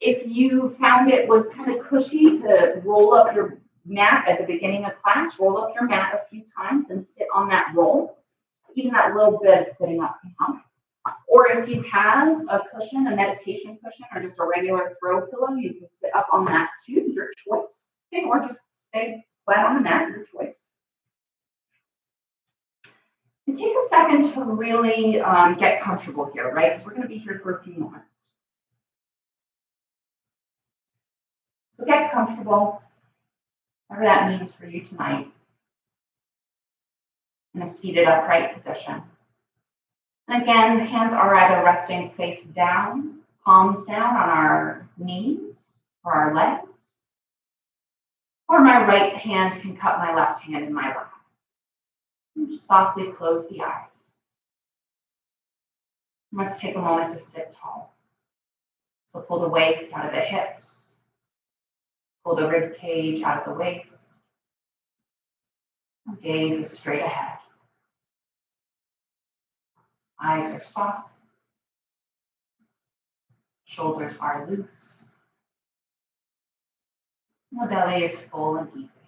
If you found it was kind of cushy to roll up your mat at the beginning of class, roll up your mat a few times and sit on that roll. Even that little bit of sitting up can help. Or if you have a cushion, a meditation cushion, or just a regular throw pillow, you can sit up on that too, your choice. Okay, or just stay flat on the mat, your choice. And take a second to really get comfortable here, right? Because we're going to be here for a few moments. So get comfortable, whatever that means for you tonight, in a seated upright position. And again, the hands are either resting face down, palms down on our knees or our legs, or my right hand can cup my left hand in my lap. And just softly close the eyes. And let's take a moment to sit tall. So pull the waist out of the hips, pull the rib cage out of the waist. Gaze is straight ahead. Eyes are soft. Shoulders are loose. The belly is full and easy.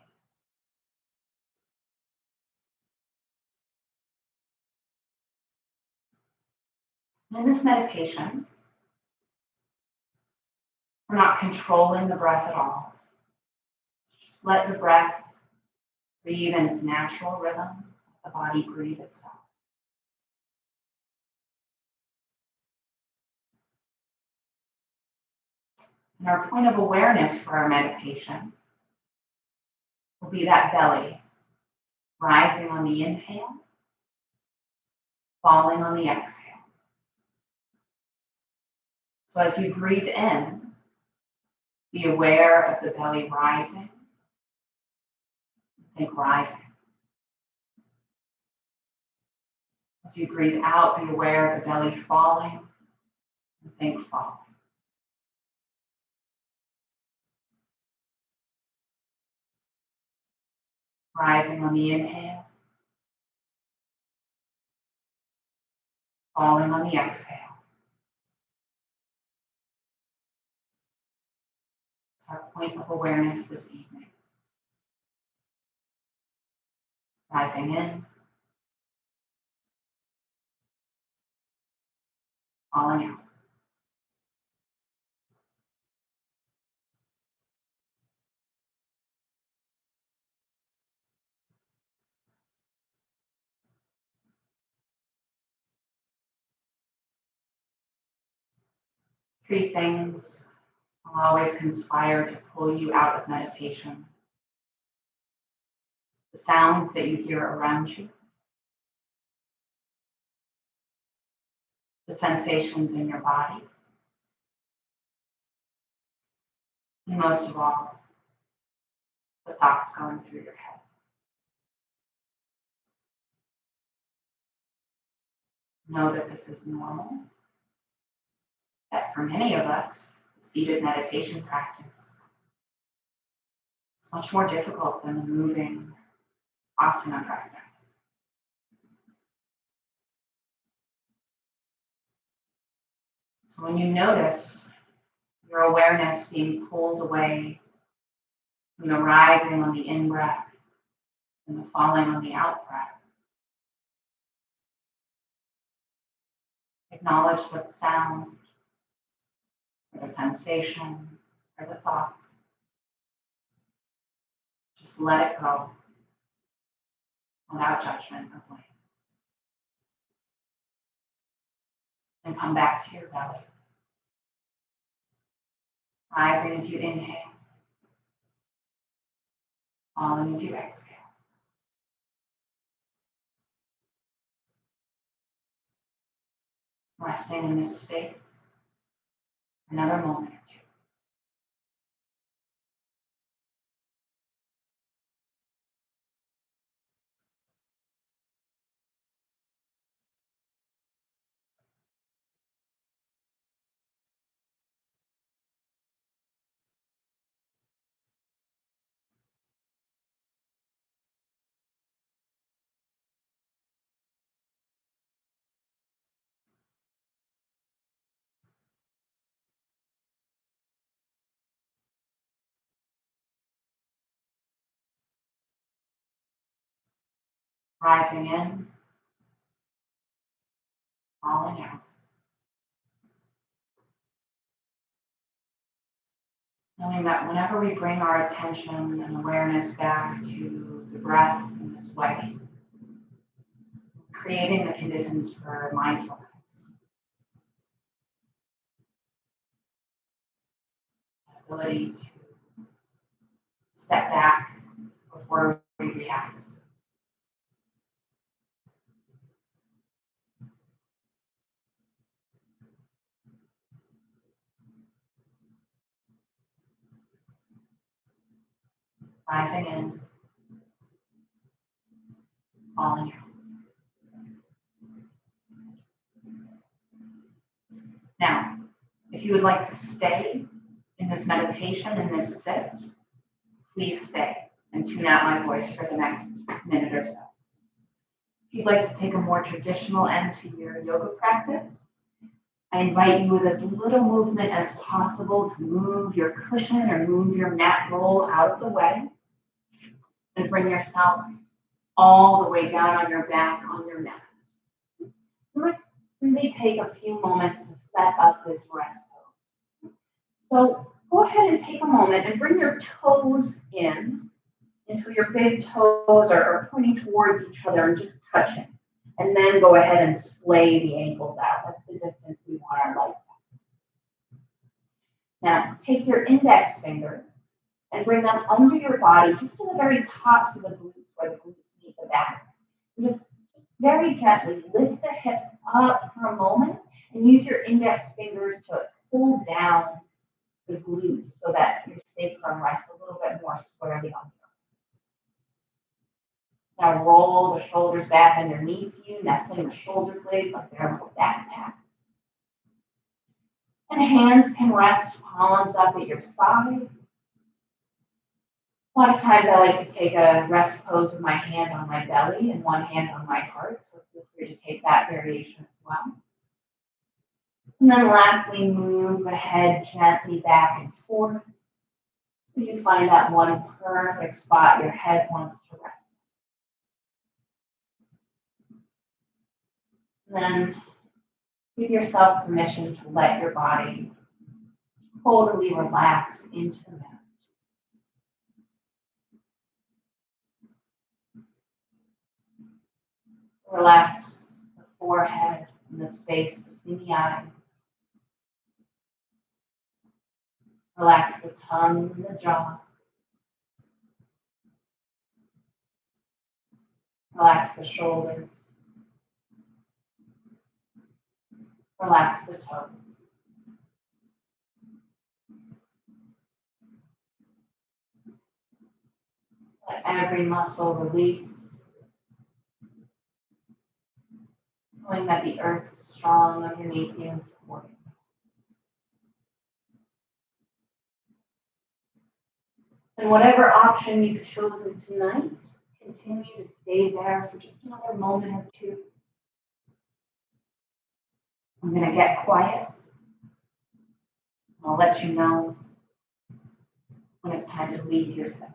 In this meditation, we're not controlling the breath at all. Just let the breath breathe in its natural rhythm. The body breathe itself. And our point of awareness for our meditation will be that belly rising on the inhale, falling on the exhale. So as you breathe in, be aware of the belly rising. Think rising. As you breathe out, be aware of the belly falling. And think falling. Rising on the inhale. Falling on the exhale. our point of awareness this evening. Rising in, falling out. Three things will always conspire to pull you out of meditation. The sounds that you hear around you, the sensations in your body, and most of all, the thoughts going through your head. Know that this is normal, that for many of us, seated meditation practice is much more difficult than the moving asana practice. So when you notice your awareness being pulled away from the rising on the in-breath and the falling on the out-breath, acknowledge that sound, or the sensation, or the thought. Just let it go without judgment or blame. And come back to your belly. Rising as you inhale, falling as you exhale. Resting in this space, another moment or two. Rising in, falling out. Knowing that whenever we bring our attention and awareness back to the breath in this way, creating the conditions for mindfulness. The ability to step back before we react. Rising in, falling out. Now, if you would like to stay in this meditation, in this sit, please stay and tune out my voice for the next minute or so. If you'd like to take a more traditional end to your yoga practice, I invite you with as little movement as possible to move your cushion or move your mat roll out of the way and bring yourself all the way down on your back on your mat. Let's really take a few moments to set up this rest pose. So go ahead and take a moment and bring your toes in until your big toes are pointing towards each other and just touching. And then go ahead and splay the ankles out. That's the distance we want our legs at. Now, take your index fingers and bring them under your body, just to the very tops of the glutes, where the glutes meet the back. And just very gently lift the hips up for a moment and use your index fingers to pull down the glutes so that your sacrum rests a little bit more squarely on you. Now roll the shoulders back underneath you, nestling the shoulder blades like they're on a backpack. And hands can rest palms up at your side. A lot of times I like to take a rest pose with my hand on my belly and one hand on my heart, so feel free to take that variation as well. And then lastly, move the head gently back and forth. You find that one perfect spot your head wants to rest. And then give yourself permission to let your body totally relax into the mat. Relax the forehead and the space between the eyes. Relax the tongue and the jaw. Relax the shoulders. Relax the toes. Let every muscle release. Knowing that the earth is strong underneath you and supporting you. And whatever option you've chosen tonight, continue to stay there for just another moment or two. I'm going to get quiet. I'll let you know when it's time to leave your set.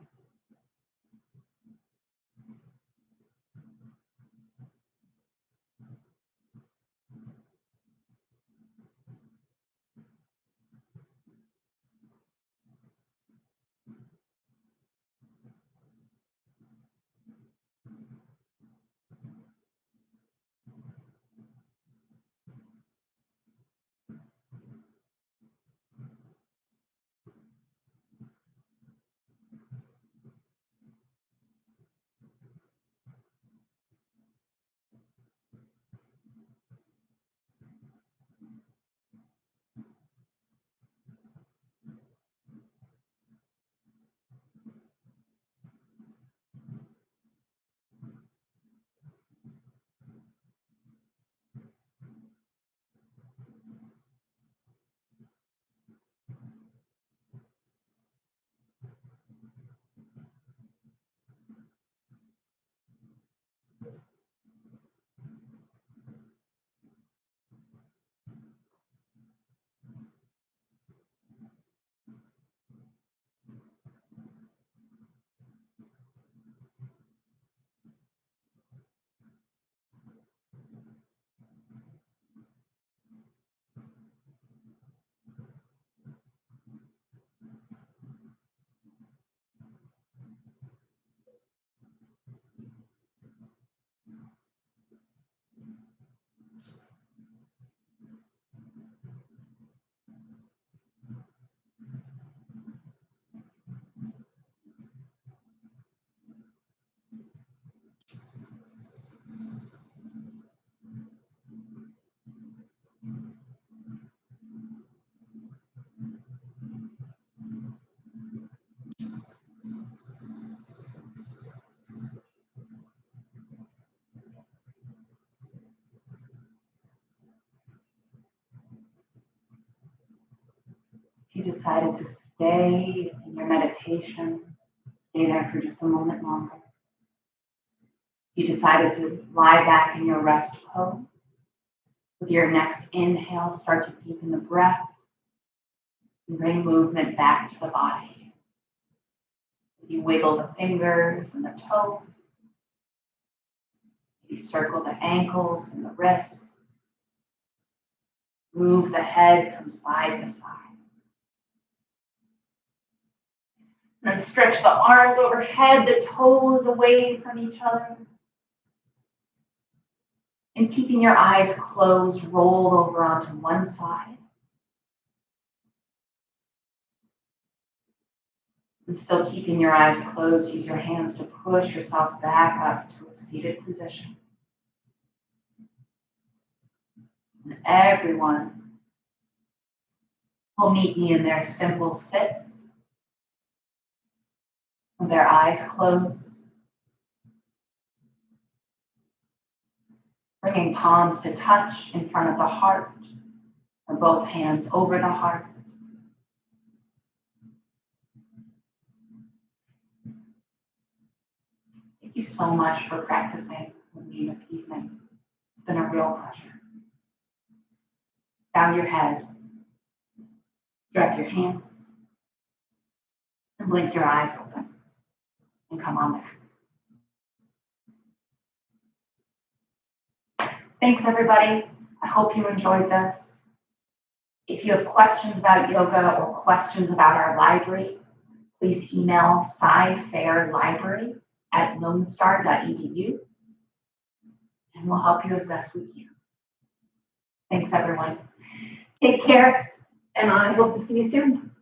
If you decided to stay in your meditation, stay there for just a moment longer. You decided to lie back in your rest pose. With your next inhale, start to deepen the breath and bring movement back to the body. You wiggle the fingers and the toes. You circle the ankles and the wrists. Move the head from side to side. And then stretch the arms overhead, the toes away from each other. And keeping your eyes closed, roll over onto one side. And still keeping your eyes closed, use your hands to push yourself back up to a seated position. And everyone will meet me in their simple sits with their eyes closed. Bringing palms to touch in front of the heart, or both hands over the heart. Thank you so much for practicing with me this evening. It's been a real pleasure. Bow your head, drop your hands, and blink your eyes open and come on back. Thanks, everybody. I hope you enjoyed this. If you have questions about yoga or questions about our library, please email cyfairlibrary@lonestar.edu, and we'll help you as best we can. Thanks, everyone. Take care, and I hope to see you soon.